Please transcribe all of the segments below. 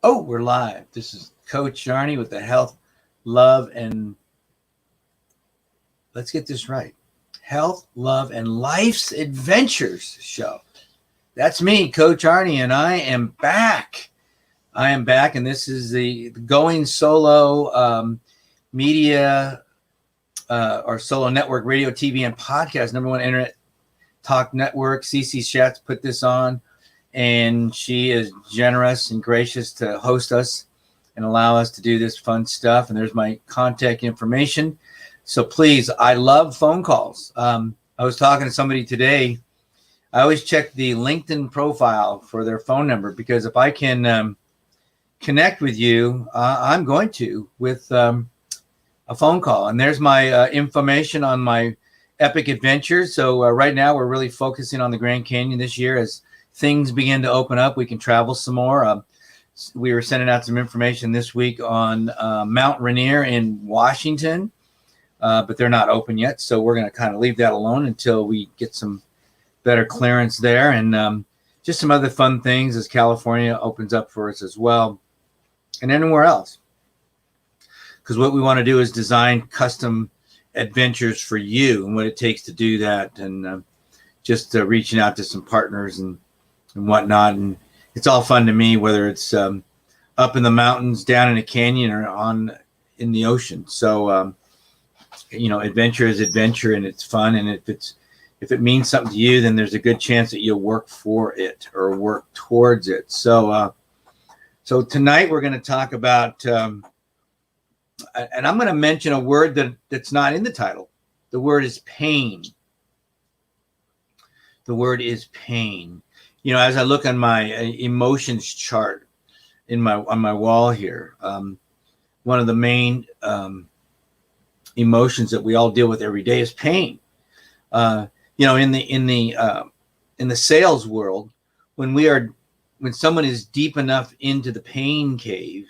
Oh, we're live. This is Coach Arnie with the Health, Love, and let's get this right. Health, Love, and Life's Adventures show. That's me, Coach Arnie, and I am back. And this is the Going Solo media or solo network, radio, TV, and podcast, #1 internet talk network. CC Schatz put this on, and she is generous and gracious to host us and allow us to do this fun stuff. And there's my contact information. So please, I love phone calls. I was talking to somebody today. I always check the LinkedIn profile for their phone number, because if I can connect with you, I'm going to with a phone call. And there's my information on my epic adventures. So right now we're really focusing on the Grand Canyon this year. As things begin to open up, we can travel some more. We were sending out some information this week on Mount Rainier in Washington, but they're not open yet. So we're going to kind of leave that alone until we get some better clearance there. And just some other fun things as California opens up for us as well, and anywhere else. Because what we want to do is design custom adventures for you and what it takes to do that. And just reaching out to some partners and whatnot. And it's all fun to me, whether it's up in the mountains, down in a canyon, or in the ocean. So, adventure is adventure, and it's fun. And if it means something to you, then there's a good chance that you'll work for it or work towards it. So, so tonight we're going to talk about, and I'm going to mention a word that's not in the title. The word is pain. The word is pain. As I look on my emotions chart on my wall here, one of the main emotions that we all deal with every day is pain. In the sales world, when someone is deep enough into the pain cave,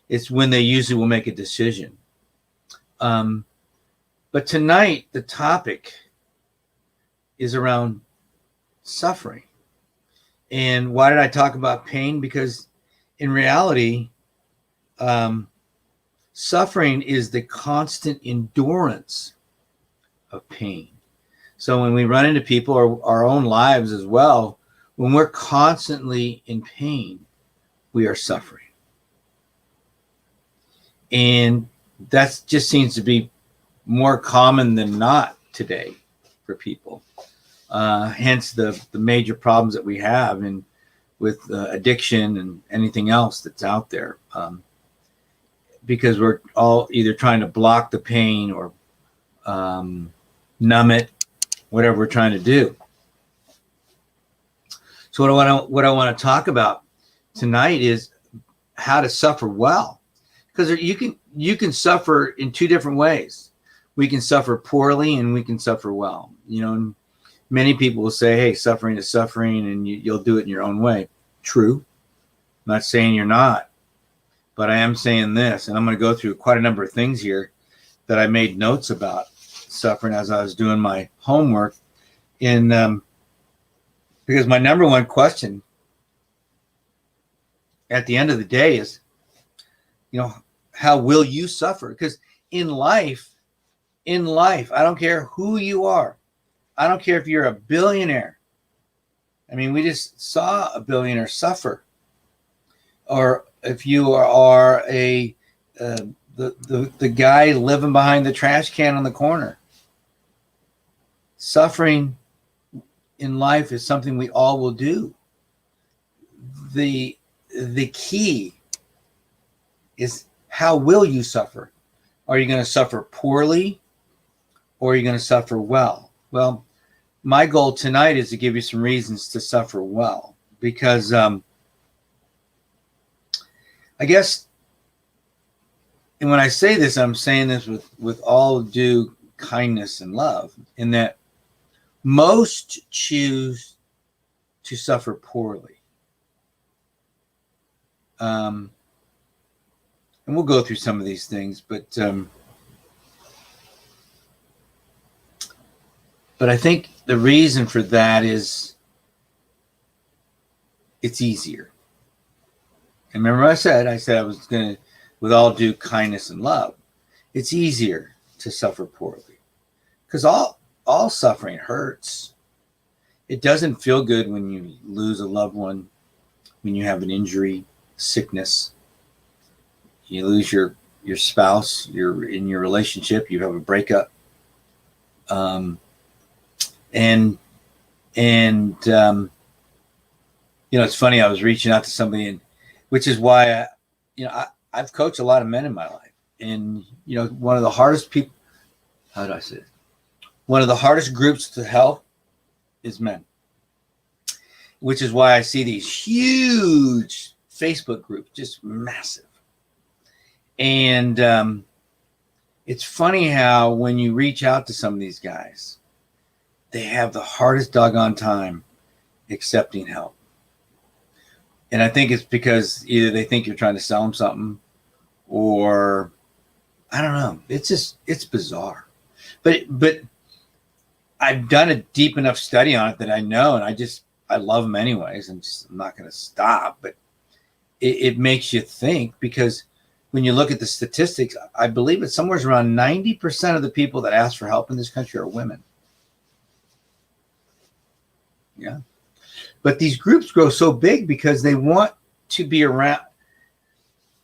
it's when they usually will make a decision. But tonight, the topic is around suffering. And why did I talk about pain? Because in reality, suffering is the constant endurance of pain. So when we run into people, or our own lives as well, when we're constantly in pain, we are suffering. And that just seems to be more common than not today for people. Hence the major problems that we have with addiction and anything else that's out there, because we're all either trying to block the pain or numb it, whatever we're trying to do. So what I want to talk about tonight is how to suffer well, because you can suffer in two different ways. We can suffer poorly and we can suffer well. And many people will say, hey, suffering is suffering, and you'll do it in your own way. True. I'm not saying you're not, but I am saying this, and I'm going to go through quite a number of things here that I made notes about suffering as I was doing my homework. Because my #1 question at the end of the day is, how will you suffer? Because in life, I don't care who you are. I don't care if you're a billionaire. I mean, we just saw a billionaire suffer. Or if you are the guy living behind the trash can on the corner. Suffering in life is something we all will do. The key is, how will you suffer? Are you going to suffer poorly, or are you going to suffer well? Well, my goal tonight is to give you some reasons to suffer well, because I guess, and when I say this, I'm saying this with all due kindness and love, in that most choose to suffer poorly. And we'll go through some of these things, but I think the reason for that is it's easier. And remember I said I was going to, with all due kindness and love, it's easier to suffer poorly because all suffering hurts. It doesn't feel good when you lose a loved one, when you have an injury, sickness, you lose your spouse, you're in your relationship, you have a breakup. And it's funny, I was reaching out to somebody, and which is why I've coached a lot of men in my life. And one of the hardest people, how do I say it? One of the hardest groups to help is men, which is why I see these huge Facebook groups, just massive. And it's funny how when you reach out to some of these guys, they have the hardest doggone time accepting help. And I think it's because either they think you're trying to sell them something, or I don't know. It's bizarre. But I've done a deep enough study on it that I know, and I love them anyways. I'm not going to stop, but it makes you think, because when you look at the statistics, I believe it's somewhere around 90% of the people that ask for help in this country are women. Yeah. But these groups grow so big because they want to be around,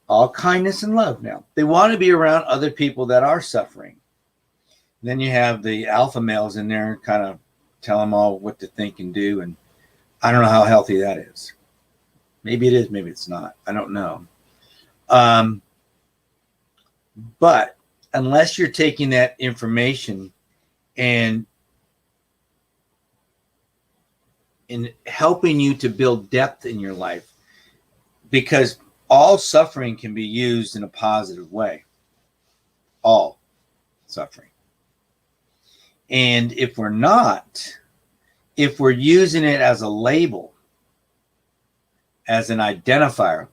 all kindness and love now. They want to be around other people that are suffering. Then you have the alpha males in there kind of tell them all what to think and do. And I don't know how healthy that is. Maybe it is, maybe it's not. I don't know. But unless you're taking that information and in helping you to build depth in your life, because all suffering can be used in a positive way. All suffering. And if we're using it as a label, as an identifier,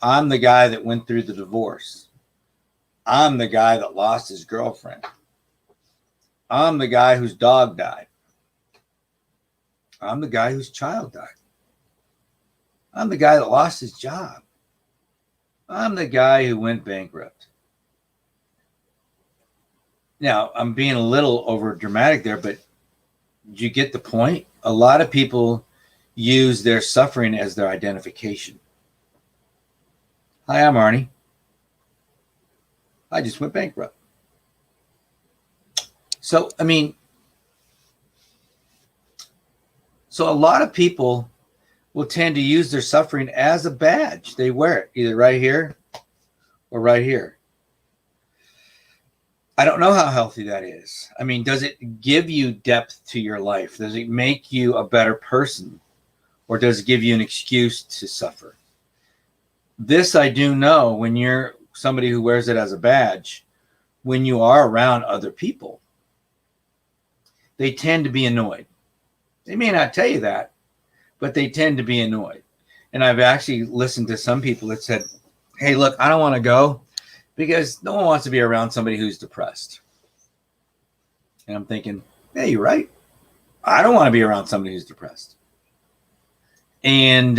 I'm the guy that went through the divorce. I'm the guy that lost his girlfriend. I'm the guy whose dog died. I'm the guy whose child died. I'm the guy that lost his job. I'm the guy who went bankrupt. Now, I'm being a little over dramatic there, but you get the point? A lot of people use their suffering as their identification. Hi, I'm Arnie. I just went bankrupt. So a lot of people will tend to use their suffering as a badge. They wear it either right here or right here. I don't know how healthy that is. Does it give you depth to your life? Does it make you a better person? Or does it give you an excuse to suffer? This I do know, when you're somebody who wears it as a badge, when you are around other people, they tend to be annoyed. They may not tell you that, but they tend to be annoyed. And I've actually listened to some people that said, hey, look, I don't want to go because no one wants to be around somebody who's depressed. And I'm thinking, hey, you're right. I don't want to be around somebody who's depressed. And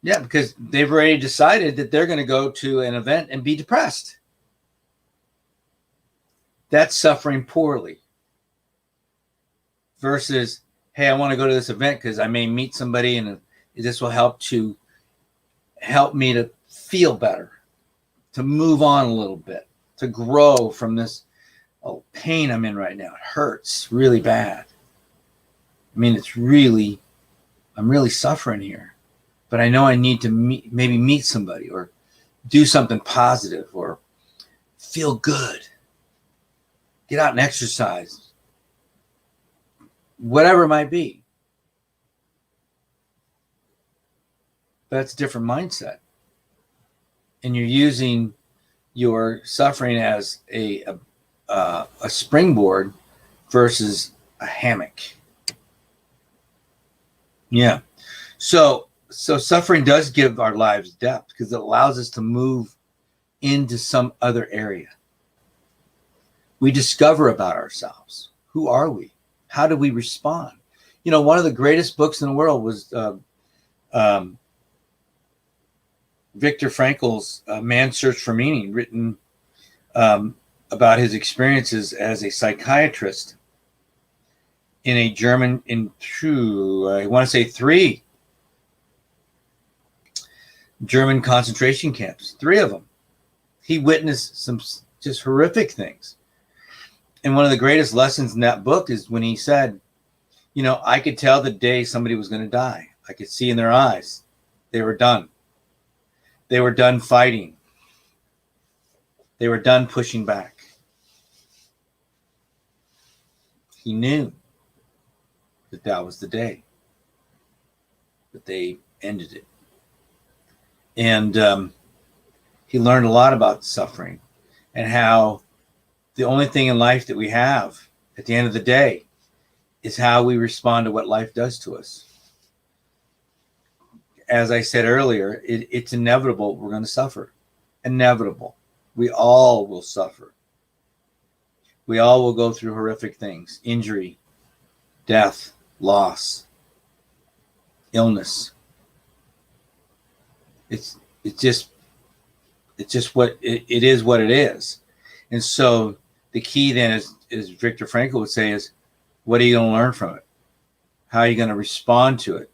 because they've already decided that they're going to go to an event and be depressed. That's suffering poorly. Versus, hey, I want to go to this event because I may meet somebody and this will help me to feel better, to move on a little bit, to grow from this pain I'm in right now. It hurts really bad. I'm really suffering here, but I know I need to maybe meet somebody or do something positive or feel good. Get out and exercise. Whatever it might be. But that's a different mindset. And you're using your suffering as a springboard versus a hammock. Yeah. So suffering does give our lives depth because it allows us to move into some other area. We discover about ourselves. Who are we? How do we respond? One of the greatest books in the world was Viktor Frankl's Man's Search for Meaning, written about his experiences as a psychiatrist in a German, I want to say 3 German concentration camps, 3 of them. He witnessed some just horrific things. And one of the greatest lessons in that book is when he said, you know, I could tell the day somebody was going to die. I could see in their eyes. They were done. They were done fighting. They were done pushing back. He knew that that was the day that they ended it. And he learned a lot about suffering and how the only thing in life that we have at the end of the day is how we respond to what life does to us. As I said earlier, it's inevitable we're going to suffer. Inevitable. We all will suffer. We all will go through horrific things: injury, death, loss, illness. It's just what it is what it is. And so the key then is Viktor Frankl would say is, what are you going to learn from it? How are you going to respond to it?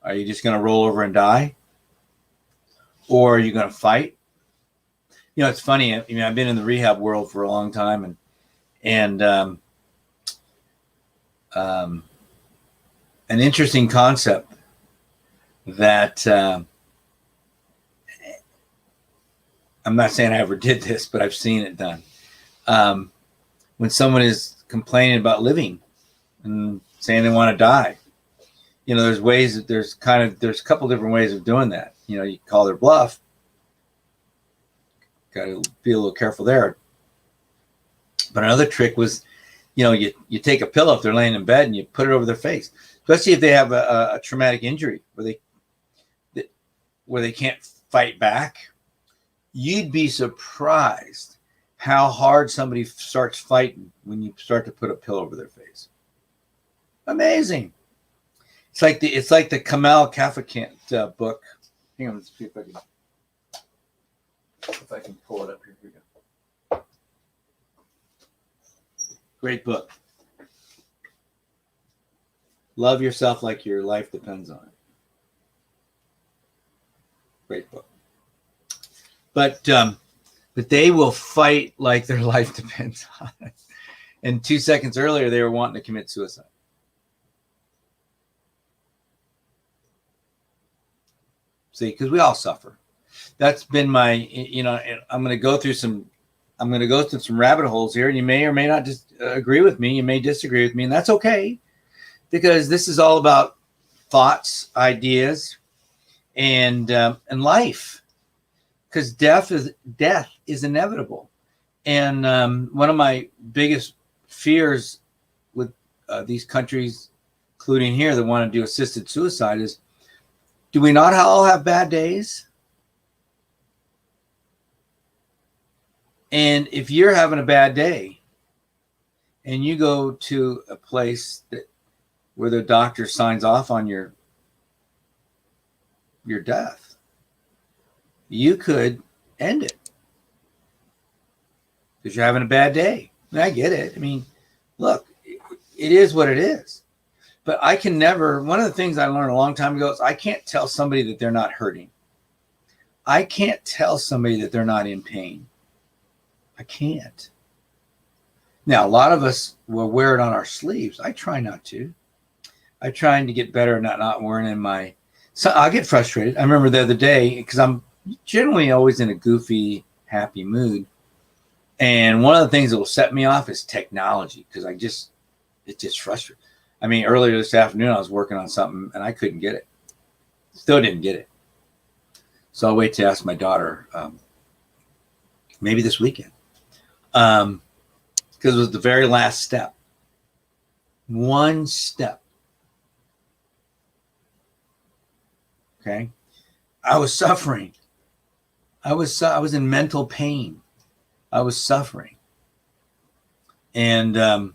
Are you just going to roll over and die? Or are you going to fight? You know, it's funny. I mean, I've been in the rehab world for a long time, and an interesting concept that I'm not saying I ever did this, but I've seen it done. When someone is complaining about living and saying they want to die, you know, there's ways that there's a couple different ways of doing that. You know, you call their bluff. Got to be a little careful there. But another trick was, you know, you take a pillow if they're laying in bed and you put it over their face, especially if they have a traumatic injury where they can't fight back. You'd be surprised how hard somebody starts fighting when you start to put a pillow over their face. Amazing. It's like the Kamal Kafakant book. Hang on, let's see if I can pull it up here. Here we go. Great book. Love yourself like your life depends on it. Great book. But they will fight like their life depends on it. And 2 seconds earlier, they were wanting to commit suicide. See, because we all suffer. That's been my, you know, I'm going to go through some rabbit holes here, and you may or may not just agree with me. You may disagree with me, and that's okay, because this is all about thoughts, ideas, and life. Because death is inevitable, and one of my biggest fears with these countries, including here, that want to do assisted suicide is, do we not all have bad days? And if you're having a bad day and you go to a place where the doctor signs off on your death, you could end it because you're having a bad day. And I get it. I mean, look, it is what it is. But I can never, one of the things I learned a long time ago is I can't tell somebody that they're not hurting. I can't tell somebody that they're not in pain. I can't. Now, a lot of us will wear it on our sleeves. I try not to. I'm trying to get better at not wearing in my, so I'll get frustrated. I remember the other day, because I'm generally always in a goofy, happy mood. And one of the things that will set me off is technology, because it just frustrates. I mean, earlier this afternoon, I was working on something and I couldn't get it. Still didn't get it. So I'll wait to ask my daughter, maybe this weekend. Because it was the very last step. One step. Okay. I was suffering. I was in mental pain. I was suffering. And,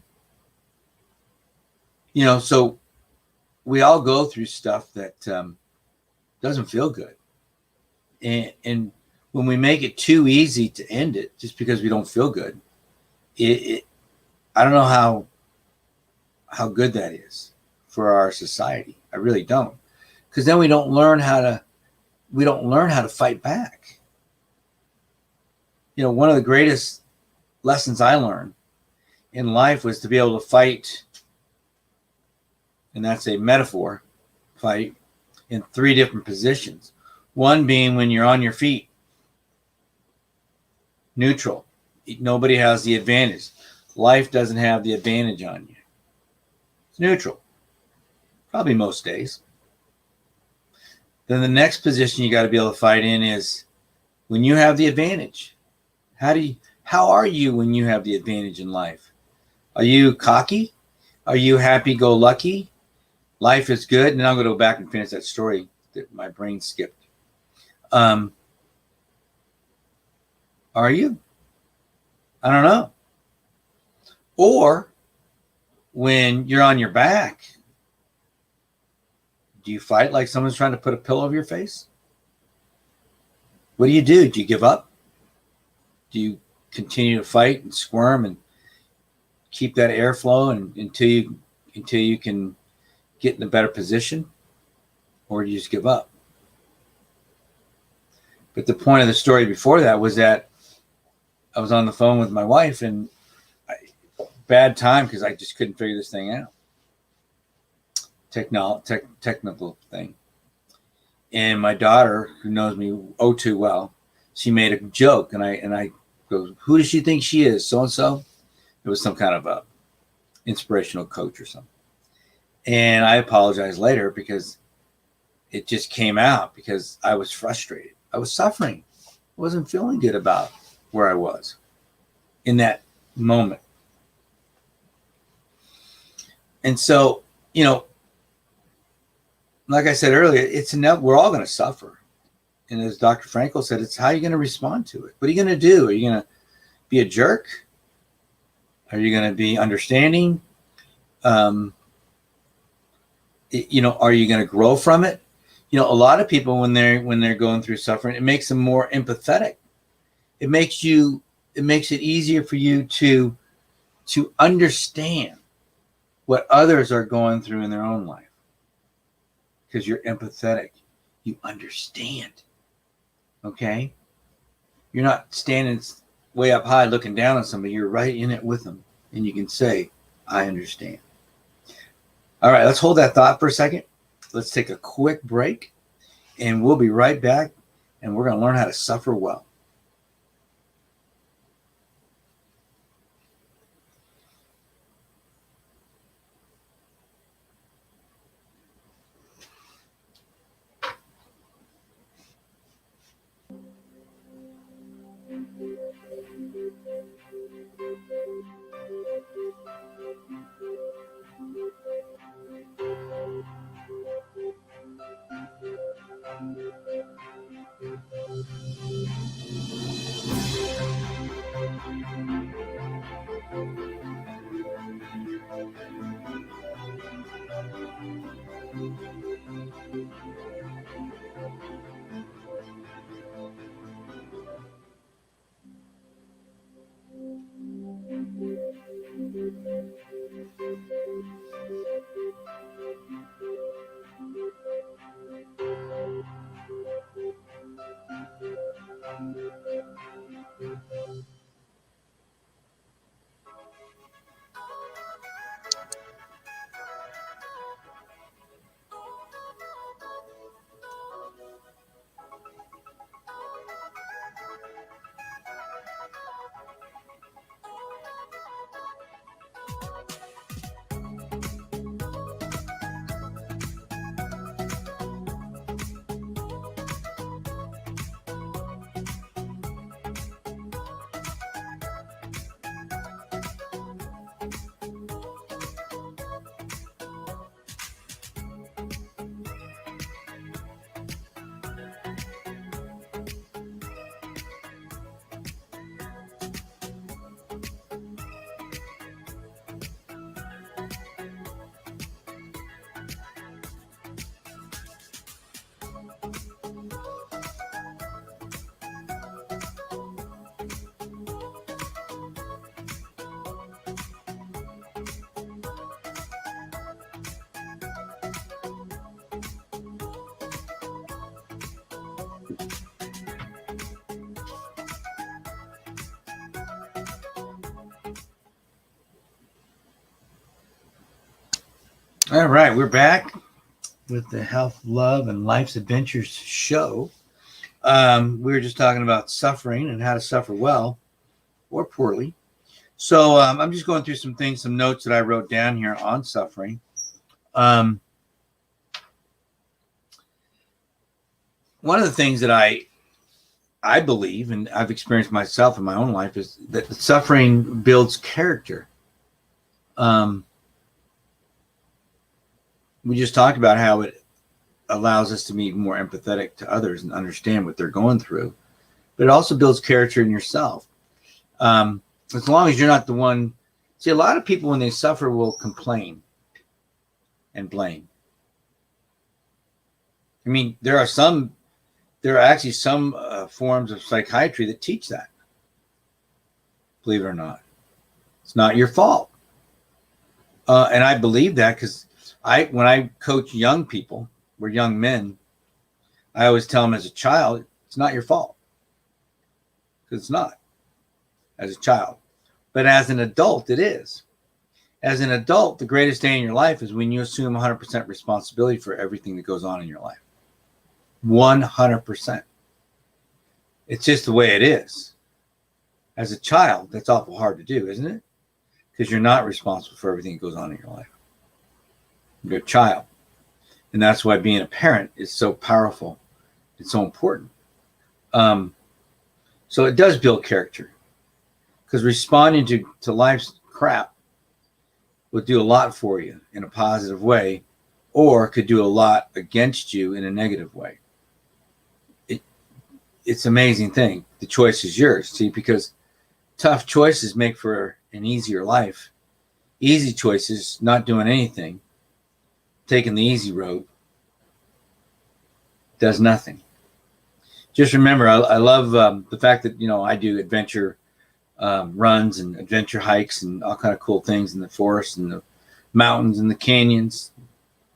you know, so we all go through stuff that Doesn't feel good. And when we make it too easy to end it just because we don't feel good, I don't know how good that is for our society. I really don't. Because then we don't learn how to fight back. One of the greatest lessons I learned in life was to be able to fight, and that's a metaphor, fight in 3 different positions. One being when you're on your feet, neutral. Nobody has the advantage. Life doesn't have the advantage on you. It's neutral, probably most days. Then the next position you got to be able to fight in is when you have the advantage. How are you when you have the advantage in life? Are you cocky? Are you happy-go-lucky? Life is good. And I'm going to go back and finish that story that my brain skipped. Are you? I don't know. Or when you're on your back, do you fight like someone's trying to put a pillow over your face? What do? Do you give up? Do you continue to fight and squirm and keep that airflow until you can get in a better position? Or do you just give up? But the point of the story before that was that I was on the phone with my wife, and bad time because I just couldn't figure this thing out. Technical thing. And my daughter, who knows me oh too well, she made a joke, and I go, "Who does she think she is? So and so?" It was some kind of a inspirational coach or something. And I apologized later because it just came out because I was frustrated. I was suffering. I wasn't feeling good about where I was in that moment. And so, like I said earlier, we're all going to suffer. And as Dr. Frankl said, it's how you're going to respond to it. What are you going to do? Are you going to be a jerk? Are you going to be understanding? Are you going to grow from it? A lot of people, when they're going through suffering, it makes them more empathetic. It makes it easier for you to understand what others are going through in their own life. Because you're empathetic. You understand. Okay? You're not standing way up high looking down on somebody. You're right in it with them. And you can say, I understand. All right, let's hold that thought for a second. Let's take a quick break. And we'll be right back. And we're going to learn how to suffer well. All right, we're back with the Health, Love, and Life's Adventures show. We were just talking about suffering and how to suffer well or poorly. So I'm just going through some notes that I wrote down here on suffering. One of the things that I believe, and I've experienced myself in my own life, is that suffering builds character. We just talked about how it allows us to be more empathetic to others and understand what they're going through, but it also builds character in yourself. As long as you're not the one. See, a lot of people when they suffer will complain and blame. I mean, there are actually some forms of psychiatry that teach that. Believe it or not, it's not your fault. And I believe that because when I coach young people, we're young men, I always tell them as a child, it's not your fault. Because it's not as a child. But as an adult, it is. As an adult, the greatest day in your life is when you assume 100% responsibility for everything that goes on in your life. 100%. It's just the way it is. As a child, that's awful hard to do, isn't it? Because you're not responsible for everything that goes on in your life. You're a child. And that's why being a parent is so powerful. It's so important. So it does build character. Because responding to life's crap would do a lot for you in a positive way, or could do a lot against you in a negative way. It's an amazing thing. The choice is yours. See, because tough choices make for an easier life. Easy choices, not doing anything, taking the easy road, does nothing. Just remember, I love the fact that, I do adventure runs and adventure hikes and all kind of cool things in the forest and the mountains and the canyons,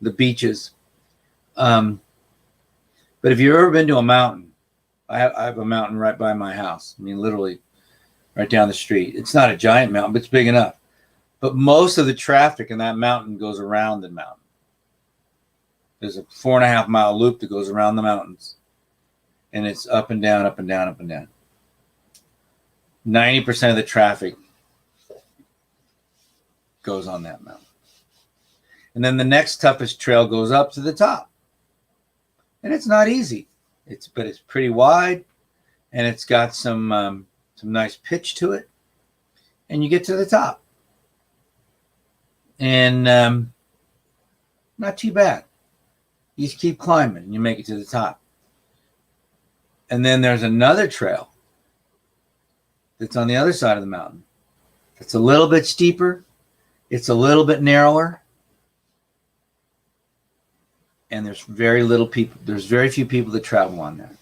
the beaches. But if you've ever been to a mountain, I have a mountain right by my house. I mean, literally right down the street. It's not a giant mountain, but it's big enough. But most of the traffic in that mountain goes around the mountain. There's a 4.5 mile loop that goes around the mountains. And it's up and down, up and down, up and down. 90% of the traffic goes on that mountain. And then the next toughest trail goes up to the top. And it's not easy. But it's pretty wide, and it's got some nice pitch to it. And you get to the top. And not too bad. You just keep climbing and you make it to the top. And then there's another trail that's on the other side of the mountain. It's a little bit steeper. It's a little bit narrower. And there's very few people that travel on that.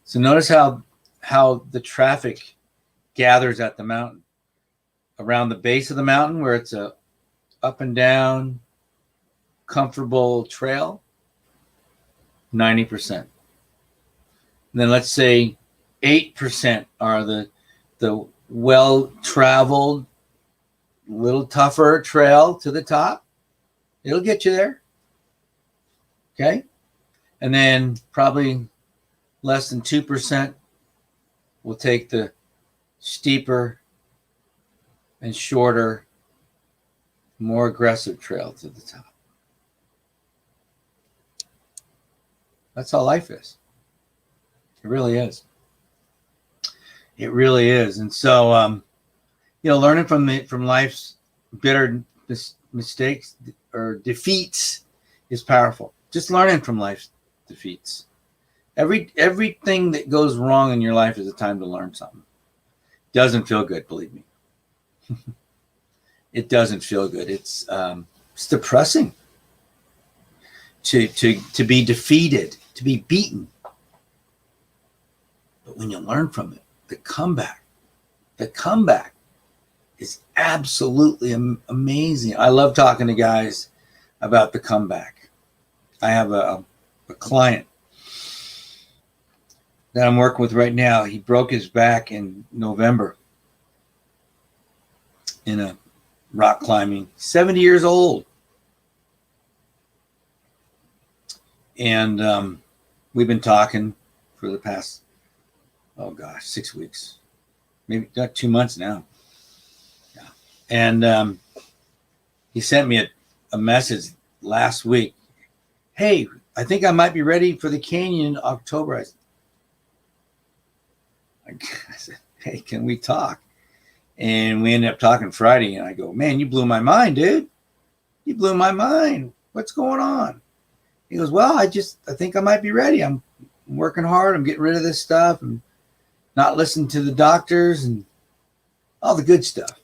So notice how the traffic gathers at the mountain. Around the base of the mountain where it's a up and down, comfortable trail, 90%. And then let's say 8% are the well-traveled, little tougher trail to the top. It'll get you there. Okay? And then probably less than 2% will take the steeper and shorter, more aggressive trail to the top. That's how life is. It really is. It really is. And so, learning from life's bitter mistakes or defeats is powerful. Just learning from life's defeats. Everything that goes wrong in your life is a time to learn something. Doesn't feel good, believe me. It doesn't feel good. It's depressing to be defeated, to be beaten. But when you learn from it, the comeback is absolutely amazing. I love talking to guys about the comeback. I have a client that I'm working with right now. He broke his back in November in a rock climbing, 70 years old. And we've been talking for the past, 6 weeks, maybe not 2 months now. Yeah. And he sent me a message last week. Hey, I think I might be ready for the canyon in October. I said, hey, can we talk? And we ended up talking Friday. And I go, man, you blew my mind, dude. You blew my mind. What's going on? He goes, well, I think I might be ready. I'm working hard. I'm getting rid of this stuff and not listening to the doctors and all the good stuff.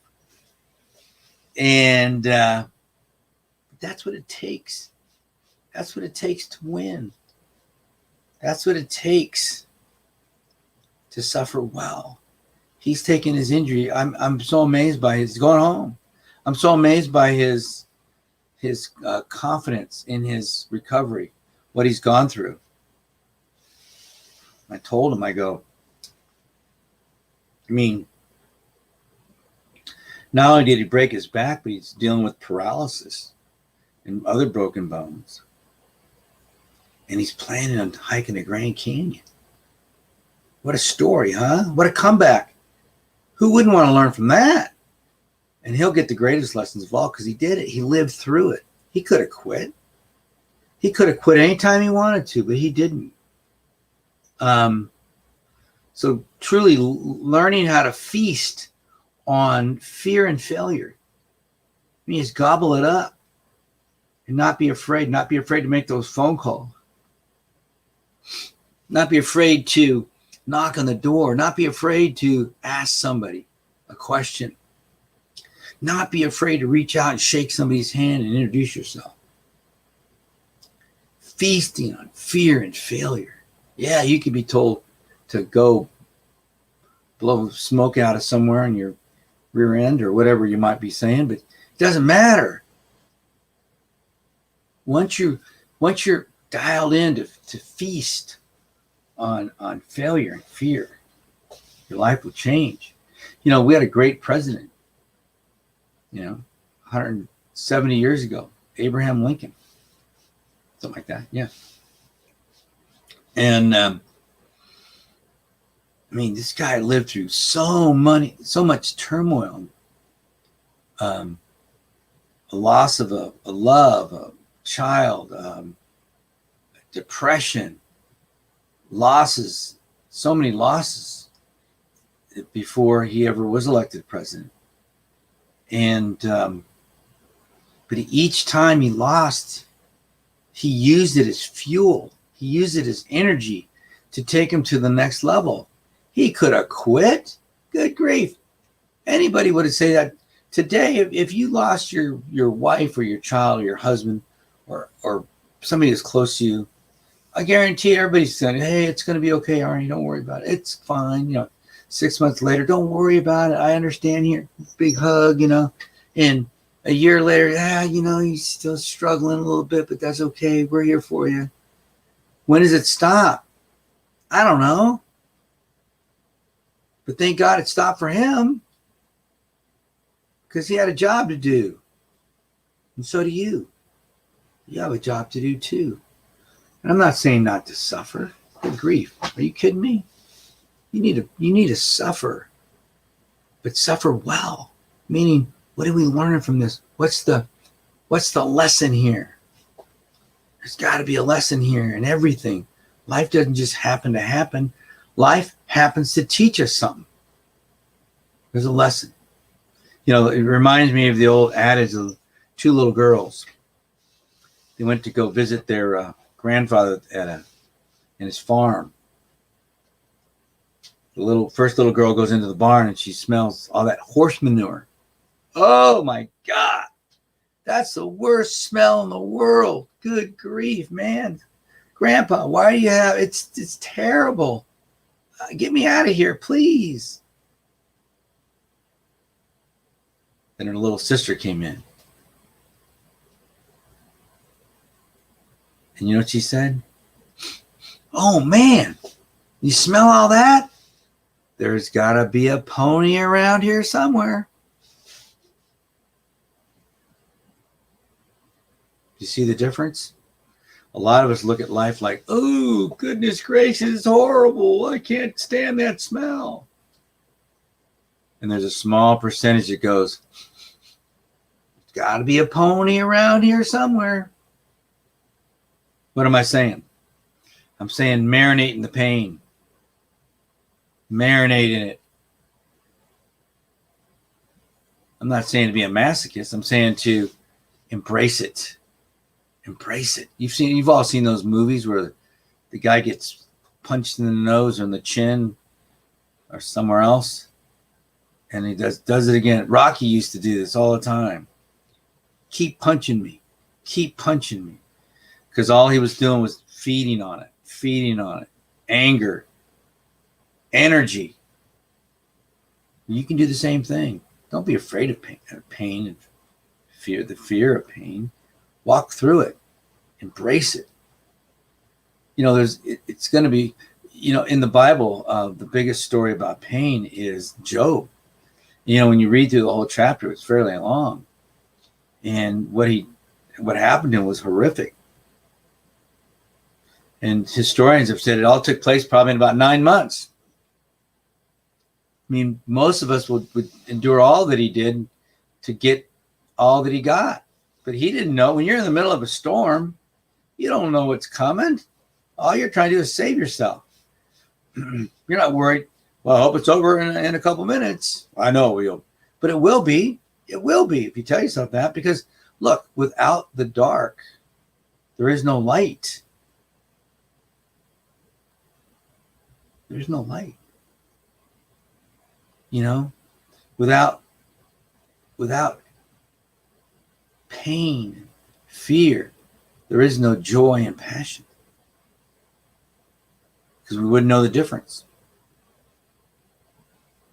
And that's what it takes. That's what it takes to win. That's what it takes to suffer well. He's taken his injury. I'm so amazed by his going home. I'm so amazed by his confidence in his recovery, what he's gone through. I told him, I go, I mean, not only did he break his back, but he's dealing with paralysis and other broken bones. And he's planning on hiking the Grand Canyon. What a story, huh? What a comeback. Who wouldn't want to learn from that? And he'll get the greatest lessons of all because he did it. He lived through it. He could have quit. He could have quit anytime he wanted to, but he didn't. So truly learning how to feast on fear and failure means gobble it up and not be afraid to make those phone calls. Not be afraid to knock on the door. Not be afraid to ask somebody a question. Not be afraid to reach out and shake somebody's hand and introduce yourself. Feasting on fear and failure. Yeah, you could be told to go blow smoke out of somewhere in your rear end or whatever you might be saying, but it doesn't matter. Once you're dialed in to feast on failure and fear, your life will change. We had a great president, 170 years ago, Abraham Lincoln, something like that. Yeah. And this guy lived through so much turmoil, a loss of a love, a child, depression, losses, so many losses before he ever was elected president. And but each time he lost, he used it as fuel. He used it as energy to take him to the next level. He could have quit. Good grief. Anybody would have said that today. If you lost your wife or your child or your husband or somebody that's close to you, I guarantee everybody's saying, hey, it's going to be okay, Arnie. Don't worry about it. It's fine. 6 months later, don't worry about it. I understand here. Big hug, And a year later, he's still struggling a little bit, but that's okay. We're here for you. When does it stop? I don't know. But thank God it stopped for him because he had a job to do. And so do you. You have a job to do too. And I'm not saying not to suffer. Good grief. Are you kidding me? You need to suffer, but suffer well. Meaning, what are we learning from this? What's the lesson here? There's got to be a lesson here in everything. Life doesn't just happen to happen. Life happens to teach us something. There's a lesson. It reminds me of the old adage of two little girls. They went to go visit their grandfather in his farm. The first little girl goes into the barn and she smells all that horse manure. Oh my God. That's the worst smell in the world. Good grief, man. Grandpa, why do you have it's terrible. Get me out of here, please. Then her little sister came in. And you know what she said? Oh man, you smell all that? There's got to be a pony around here somewhere. You see the difference? A lot of us look at life like, oh, goodness gracious, it's horrible. I can't stand that smell. And there's a small percentage that goes, there's got to be a pony around here somewhere. What am I saying? I'm saying marinate in the pain. Marinate in it. I'm not saying to be a masochist. I'm saying to embrace it. Embrace it. You've all seen those movies where the guy gets punched in the nose or in the chin or somewhere else, and he does it again. Rocky used to do this all the time. Keep punching me. Keep punching me. Because all he was doing was feeding on it. Anger, energy. You can do the same thing. Don't be afraid of pain and fear, the fear of pain. Walk through it. Embrace it. You know, it's going to be, you know, in the Bible, the biggest story about pain is Job. You know, when you read through the whole chapter, it's fairly long. And what happened to him was horrific. And historians have said it all took place probably in about 9 months. I mean, most of us would endure all that he did to get all that he got. But he didn't know. When you're in the middle of a storm, you don't know what's coming. All you're trying to do is save yourself. You're not worried, well, I hope it's over in a couple minutes. I know it will. But it will be. It will be if you tell yourself that. Because, look, without the dark, there is no light. There's no light. You know, without pain, fear, there is no joy and passion. Because we wouldn't know the difference.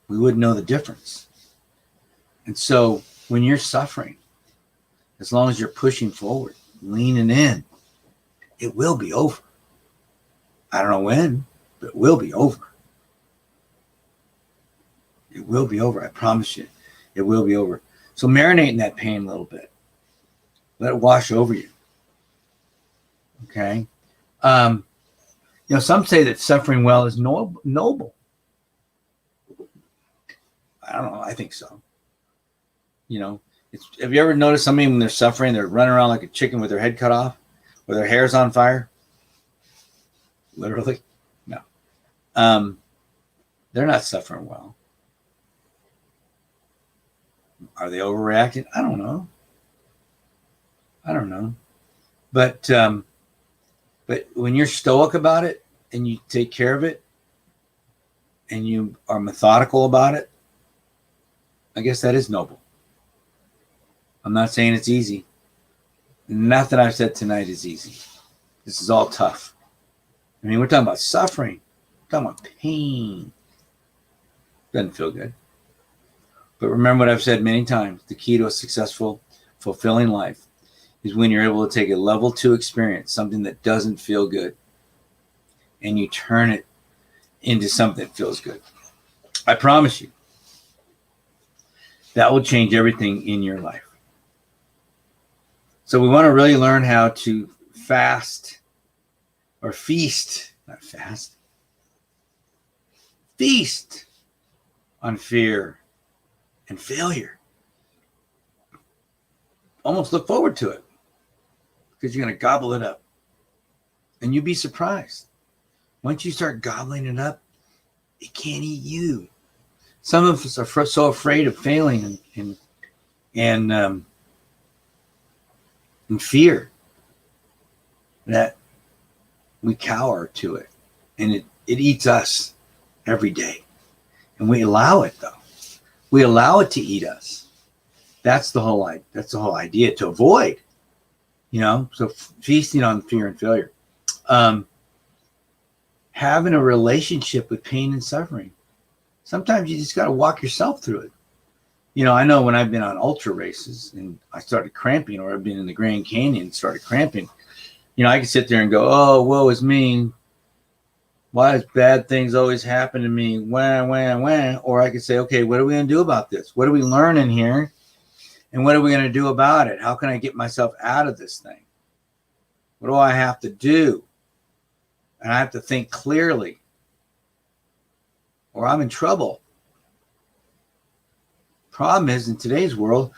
We wouldn't know the difference. And so when you're suffering, as long as you're pushing forward, leaning in, it will be over. I don't know when, but it will be over. It will be over. I promise you. It will be over. So marinate in that pain a little bit. Let it wash over you. Okay? You know, some say that suffering well is noble. I don't know. I think so. You know, have you ever noticed somebody when they're suffering, they're running around like a chicken with their head cut off, or their hair's on fire? Literally? No. They're not suffering well. Are they overreacting? I don't know. But when you're stoic about it and you take care of it and you are methodical about it, I guess that is noble. I'm not saying it's easy. Nothing I've said tonight is easy. This is all tough. I mean, we're talking about suffering. We're talking about pain. Doesn't feel good. But remember what I've said many times. The key to a successful, fulfilling life is when you're able to take a level 2 experience, something that doesn't feel good, and you turn it into something that feels good. I promise you, that will change everything in your life. So we want to really learn how to fast or feast, not fast, feast on fear and failure. Almost look forward to it because you're going to gobble it up. And you'd be surprised. Once you start gobbling it up, it can't eat you. Some of us are so afraid of failing and fear that we cower to it. And it eats us every day. And we allow it, though. We allow it to eat us. That's the whole idea, to avoid, you know, so feasting on fear and failure. Having a relationship with pain and suffering. Sometimes you just got to walk yourself through it. You know, I know when I've been on ultra races and I started cramping, or I've been in the Grand Canyon and started cramping, you know, I can sit there and go, oh, woe is me. Why does bad things always happen to me? Wah. Or I could say, okay, what are we going to do about this? What are we learning here? And what are we going to do about it? How can I get myself out of this thing? What do I have to do? And I have to think clearly, or I'm in trouble. Problem is, in today's world,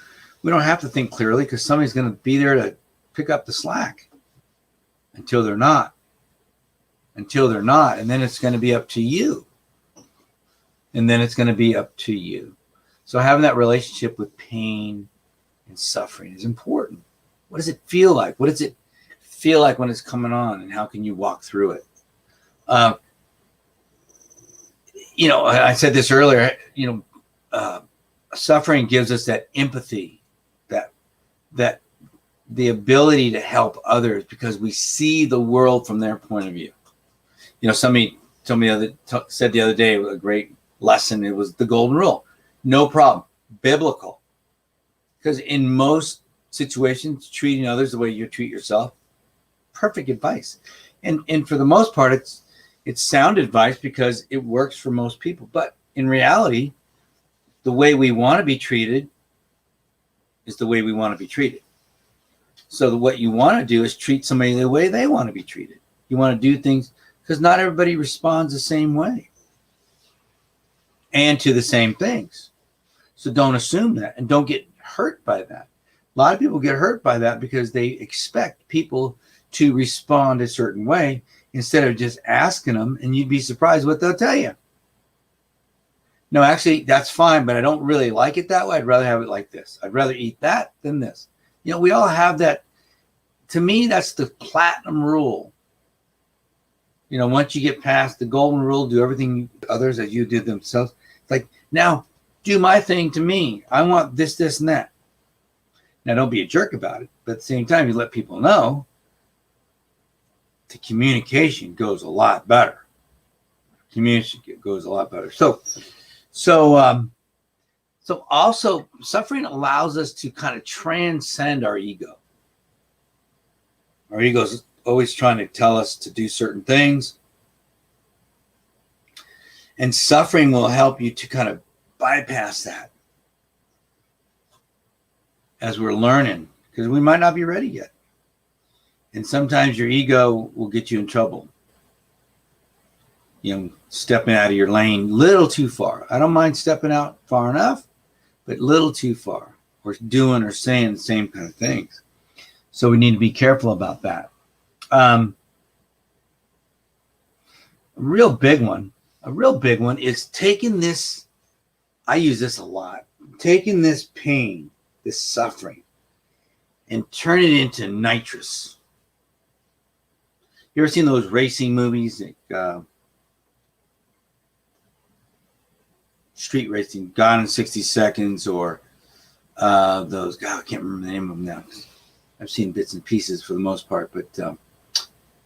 we don't have to think clearly because somebody's going to be there to pick up the slack until they're not. Until they're not. And then it's going to be up to you. And then it's going to be up to you. So having that relationship with pain and suffering is important. What does it feel like? What does it feel like when it's coming on? And how can you walk through it? I said this earlier, suffering gives us that empathy, that the ability to help others because we see the world from their point of view. Somebody told me said the other day, a great lesson. It was the golden rule. No problem. Biblical. Because in most situations, treating others the way you treat yourself, perfect advice. And for the most part, it's sound advice because it works for most people. But in reality, the way we want to be treated is the way we want to be treated. So what you want to do is treat somebody the way they want to be treated. You want to do things because not everybody responds the same way and to the same things. So don't assume that and don't get hurt by that. A lot of people get hurt by that because they expect people to respond a certain way instead of just asking them, and you'd be surprised what they'll tell you. No, actually, that's fine, but I don't really like it that way. I'd rather have it like this. I'd rather eat that than this. We all have that. To me, that's the platinum rule. Once you get past the golden rule, do everything others as you did themselves. It's like, now do my thing to me. I want this, this, and that. Now, don't be a jerk about it. But at the same time, you let people know the communication goes a lot better. Communication goes a lot better. So also suffering allows us to kind of transcend our ego. Our ego is always trying to tell us to do certain things. And suffering will help you to kind of bypass that as we're learning, because we might not be ready yet. And sometimes your ego will get you in trouble. Stepping out of your lane a little too far. I don't mind stepping out far enough, but a little too far, or doing or saying the same kind of things. So we need to be careful about that. A real big one is taking this, I use this a lot, taking this pain, this suffering, and turn it into nitrous. You ever seen those racing movies, like street racing, Gone in 60 Seconds, or those, God, I can't remember the name of them now. I've seen bits and pieces for the most part,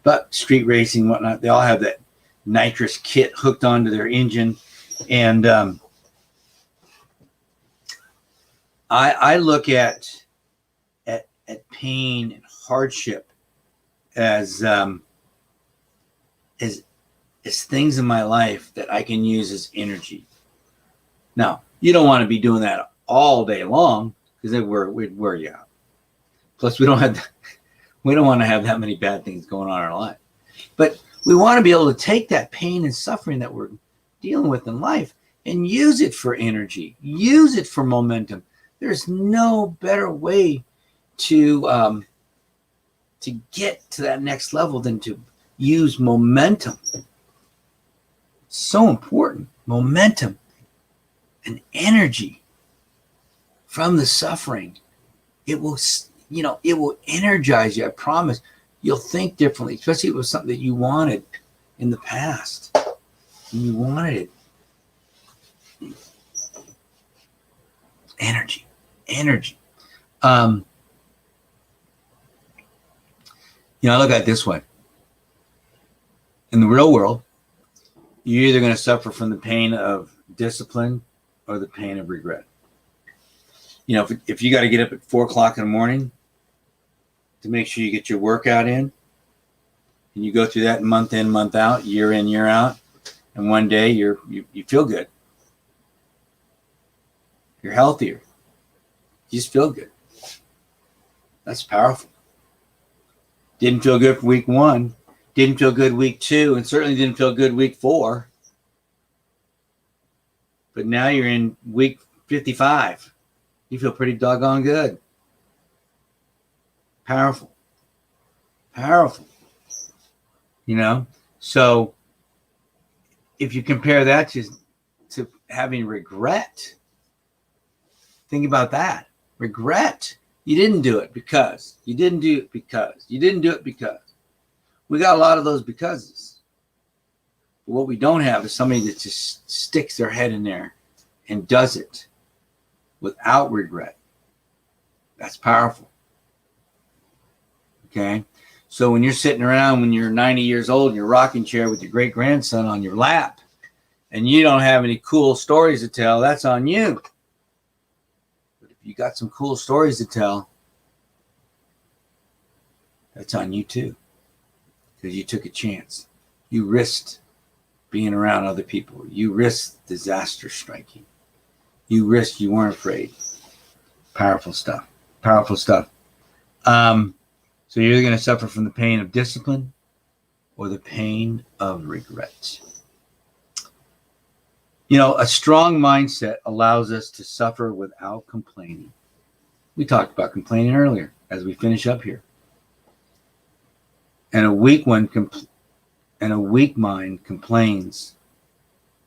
but street racing, whatnot, they all have that nitrous kit hooked onto their engine. And I look at pain and hardship as things in my life that I can use as energy. Now, you don't want to be doing that all day long because we'd wear you out. Plus, we don't want to have that many bad things going on in our life. But we want to be able to take that pain and suffering that we're dealing with in life and use it for energy, use it for momentum. There's no better way to get to that next level than to use momentum. So important. Momentum and energy from the suffering. It will energize you. I promise. You'll think differently, especially if it was something that you wanted in the past. And you wanted it. Energy. I look at it this way. In the real world, you're either going to suffer from the pain of discipline or the pain of regret. If you got to get up at 4 o'clock in the morning to make sure you get your workout in, and you go through that month in, month out, year in, year out, and one day you feel good. You're healthier. You just feel good. That's powerful. Didn't feel good for week 1. Didn't feel good week 2, and certainly didn't feel good week 4. But now you're in week 55. You feel pretty doggone good. Powerful. Powerful. You know? So if you compare that to having regret, think about that. Regret. You didn't do it because. You didn't do it because. You didn't do it because. We got a lot of those becauses. But what we don't have is somebody that just sticks their head in there and does it without regret. That's powerful. Okay? So when you're sitting around when you're 90 years old in your rocking chair with your great-grandson on your lap and you don't have any cool stories to tell, that's on you. But if you got some cool stories to tell, that's on you too. Because you took a chance. You risked being around other people. You risked disaster striking. You risked, you weren't afraid. Powerful stuff. Powerful stuff. So you're either going to suffer from the pain of discipline or the pain of regret. You know, a strong mindset allows us to suffer without complaining. We talked about complaining earlier as we finish up here. And a weak mind complains.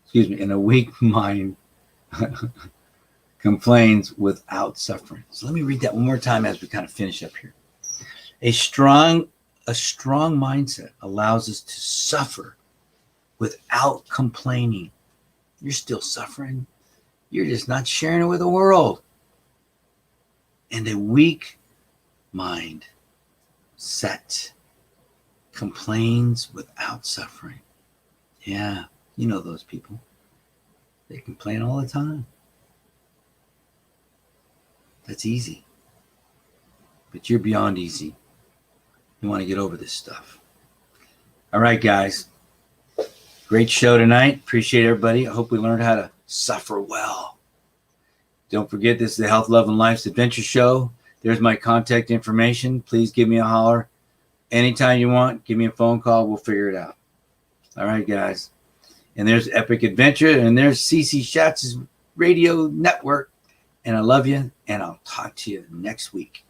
Excuse me. And a weak mind complains without suffering. So let me read that one more time as we kind of finish up here. A strong mindset allows us to suffer without complaining. You're still suffering. You're just not sharing it with the world. And a weak mind set complains without suffering. Yeah, you know those people. They complain all the time. That's easy. But you're beyond easy. You want to get over this stuff. All right, guys. Great show tonight. Appreciate everybody. I hope we learned how to suffer well. Don't forget, this is the Health, Love, and Life's Adventure Show. There's my contact information. Please give me a holler. Anytime you want, give me a phone call. We'll figure it out. All right, guys. And there's Epic Adventure, and there's CC Schatz's radio network. And I love you, and I'll talk to you next week.